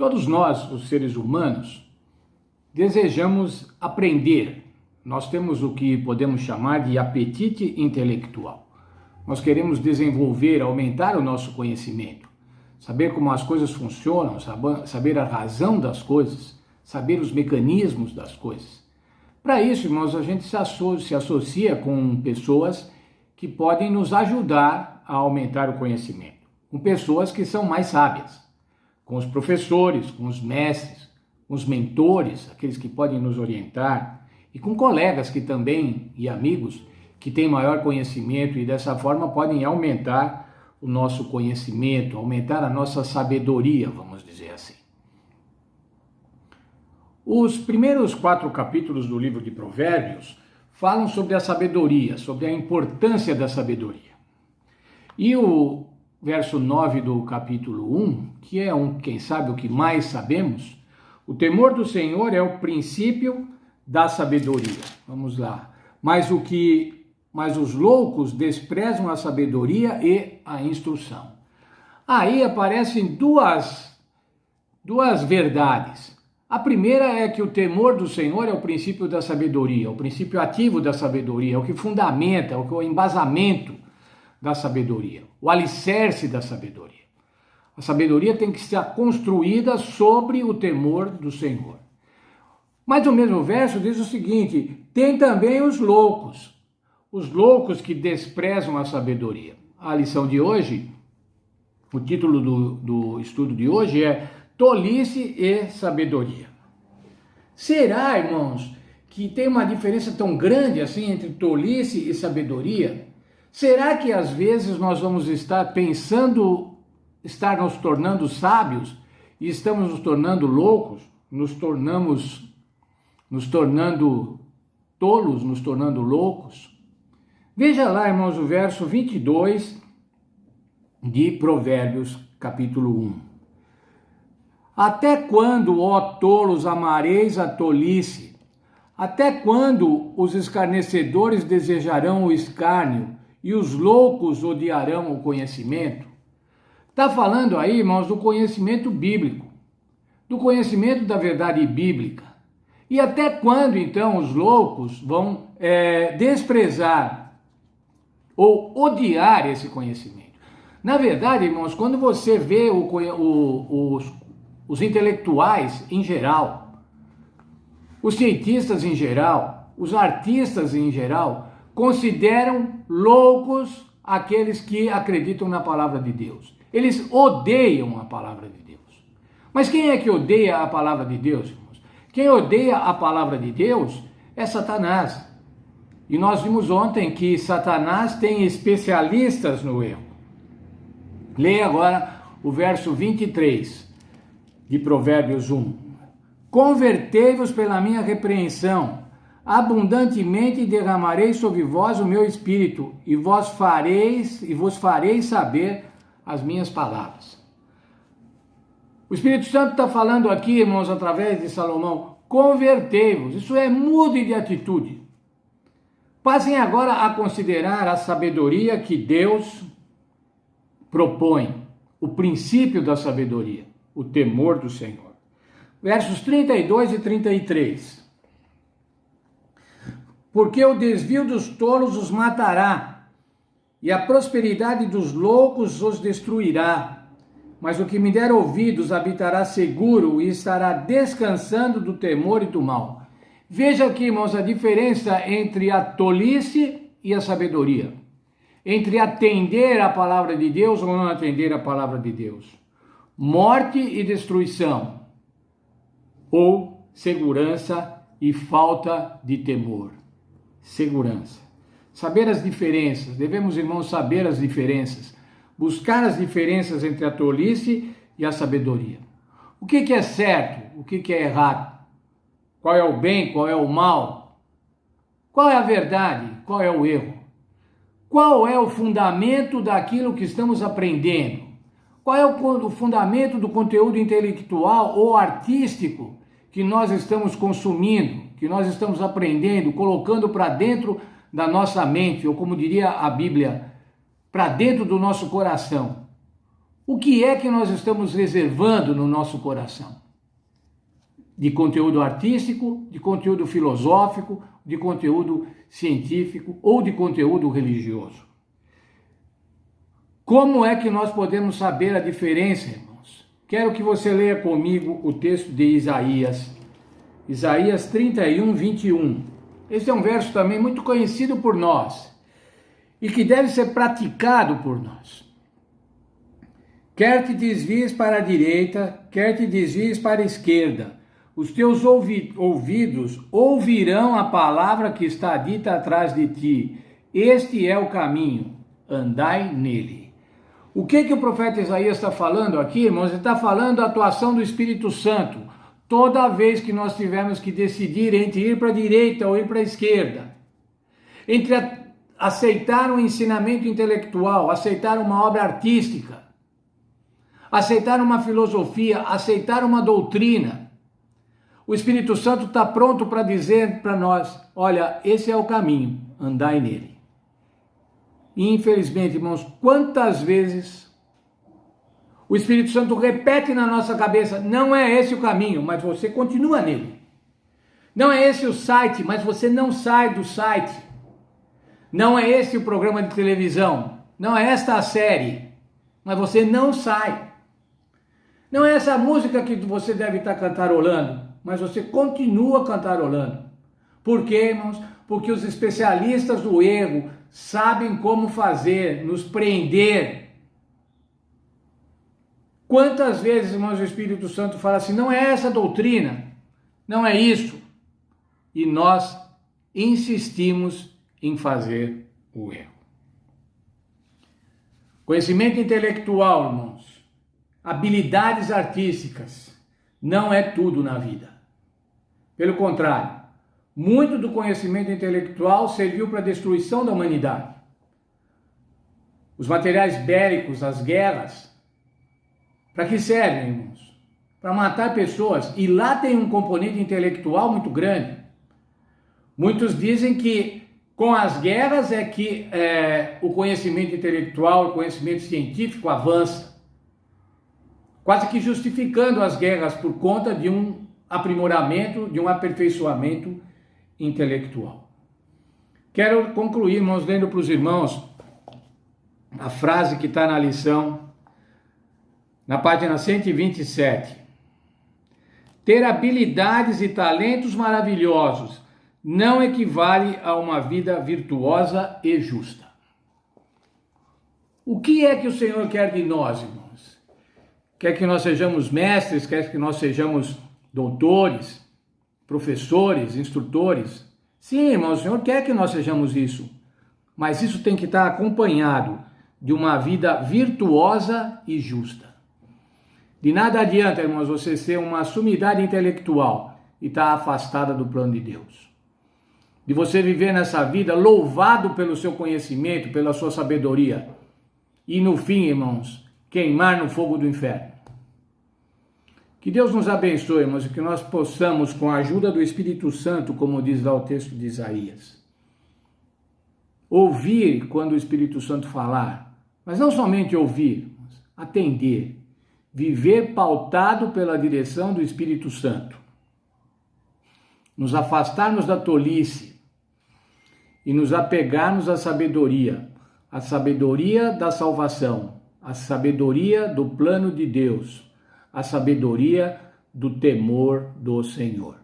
Todos nós, os seres humanos, desejamos aprender. Nós temos o que podemos chamar de apetite intelectual. Nós queremos desenvolver, aumentar o nosso conhecimento, saber como as coisas funcionam, saber a razão das coisas, saber os mecanismos das coisas. Para isso, irmãos, a gente se associa com pessoas que podem nos ajudar a aumentar o conhecimento, com pessoas que são mais sábias, com os professores, com os mestres, com os mentores, aqueles que podem nos orientar, e com colegas que também, e amigos, que têm maior conhecimento e dessa forma podem aumentar o nosso conhecimento, aumentar a nossa sabedoria, vamos dizer assim. Os primeiros 4 capítulos do livro de Provérbios falam sobre a sabedoria, sobre a importância da sabedoria. E o verso 9 do capítulo 1, que é quem sabe o que mais sabemos, o temor do Senhor é o princípio da sabedoria. Vamos lá. Mas os loucos desprezam a sabedoria e a instrução. Aí aparecem duas verdades. A primeira é que o temor do Senhor é o princípio da sabedoria, o princípio ativo da sabedoria, o que fundamenta, o embasamento da sabedoria, o alicerce da sabedoria. A sabedoria tem que ser construída sobre o temor do Senhor. Mas o mesmo verso diz o seguinte: tem também os loucos que desprezam a sabedoria. A lição de hoje, o título do estudo de hoje é Tolice e Sabedoria. Será, irmãos, que tem uma diferença tão grande assim entre tolice e sabedoria? Será que às vezes nós vamos estar pensando estar nos tornando sábios e estamos nos tornando loucos, nos tornando tolos, nos tornando loucos? Veja lá, irmãos, o verso 22 de Provérbios, capítulo 1. Até quando, ó tolos, amareis a tolice? Até quando os escarnecedores desejarão o escárnio e os loucos odiarão o conhecimento? Está falando aí, irmãos, do conhecimento bíblico, do conhecimento da verdade bíblica. E até quando, então, os loucos vão desprezar ou odiar esse conhecimento? Na verdade, irmãos, quando você vê os intelectuais em geral, os cientistas em geral, os artistas em geral, consideram loucos aqueles que acreditam na palavra de Deus. Eles odeiam a palavra de Deus. Mas quem é que odeia a palavra de Deus, irmãos? Quem odeia a palavra de Deus é Satanás. E nós vimos ontem que Satanás tem especialistas no erro. Leia agora o verso 23 de Provérbios 1. Convertei-vos pela minha repreensão, abundantemente derramarei sobre vós o meu espírito, e vos farei saber as minhas palavras. O Espírito Santo está falando aqui, irmãos, através de Salomão, convertei-vos, isso é, mude de atitude. Passem agora a considerar a sabedoria que Deus propõe, o princípio da sabedoria, o temor do Senhor. Versos 32 e 33. Porque o desvio dos tolos os matará, e a prosperidade dos loucos os destruirá. Mas o que me der ouvidos habitará seguro e estará descansando do temor e do mal. Veja aqui, irmãos, a diferença entre a tolice e a sabedoria. Entre atender a palavra de Deus ou não atender a palavra de Deus. Morte e destruição. Ou segurança e falta de temor. Segurança. Saber as diferenças. Devemos, irmãos, saber as diferenças. Buscar as diferenças entre a tolice e a sabedoria. O que é certo? O que é errado? Qual é o bem? Qual é o mal? Qual é a verdade? Qual é o erro? Qual é o fundamento daquilo que estamos aprendendo? Qual é o fundamento do conteúdo intelectual ou artístico que nós estamos consumindo, que nós estamos aprendendo, colocando para dentro da nossa mente, ou como diria a Bíblia, para dentro do nosso coração? O que é que nós estamos reservando no nosso coração? De conteúdo artístico, de conteúdo filosófico, de conteúdo científico ou de conteúdo religioso? Como é que nós podemos saber a diferença, irmãos? Quero que você leia comigo o texto de Isaías 31, 21. Esse é um verso também muito conhecido por nós e que deve ser praticado por nós. Quer te desvies para a direita, quer te desvies para a esquerda, os teus ouvidos ouvirão a palavra que está dita atrás de ti. Este é o caminho, andai nele. O que o profeta Isaías está falando aqui, irmãos? Ele está falando da atuação do Espírito Santo. Toda vez que nós tivermos que decidir entre ir para a direita ou ir para a esquerda, entre aceitar um ensinamento intelectual, aceitar uma obra artística, aceitar uma filosofia, aceitar uma doutrina, o Espírito Santo está pronto para dizer para nós, olha, esse é o caminho, andai nele. E infelizmente, irmãos, quantas vezes o Espírito Santo repete na nossa cabeça, não é esse o caminho, mas você continua nele. Não é esse o site, mas você não sai do site. Não é esse o programa de televisão, não é esta a série, mas você não sai. Não é essa música que você deve estar cantarolando, mas você continua cantarolando. Por quê, irmãos? Porque os especialistas do erro sabem como fazer, nos prender. Quantas vezes, irmãos, o Espírito Santo fala assim, não é essa doutrina, não é isso. E nós insistimos em fazer o erro. Conhecimento intelectual, irmãos, habilidades artísticas, não é tudo na vida. Pelo contrário, muito do conhecimento intelectual serviu para a destruição da humanidade. Os materiais bélicos, as guerras, para que servem, irmãos? Para matar pessoas. E lá tem um componente intelectual muito grande. Muitos dizem que com as guerras é que o conhecimento intelectual, o conhecimento científico avança. Quase que justificando as guerras por conta de um aprimoramento, de um aperfeiçoamento intelectual. Quero concluir, irmãos, lendo para os irmãos a frase que está na lição, na página 127. Ter habilidades e talentos maravilhosos não equivale a uma vida virtuosa e justa. O que é que o Senhor quer de nós, irmãos? Quer que nós sejamos mestres, quer que nós sejamos doutores, professores, instrutores? Sim, irmãos, o Senhor quer que nós sejamos isso. Mas isso tem que estar acompanhado de uma vida virtuosa e justa. De nada adianta, irmãos, você ser uma sumidade intelectual e estar afastada do plano de Deus. De você viver nessa vida louvado pelo seu conhecimento, pela sua sabedoria. E no fim, irmãos, queimar no fogo do inferno. Que Deus nos abençoe, irmãos, e que nós possamos, com a ajuda do Espírito Santo, como diz lá o texto de Isaías, ouvir quando o Espírito Santo falar, mas não somente ouvir, irmãos, atender. Viver pautado pela direção do Espírito Santo. Nos afastarmos da tolice e nos apegarmos à sabedoria da salvação, a sabedoria do plano de Deus, a sabedoria do temor do Senhor.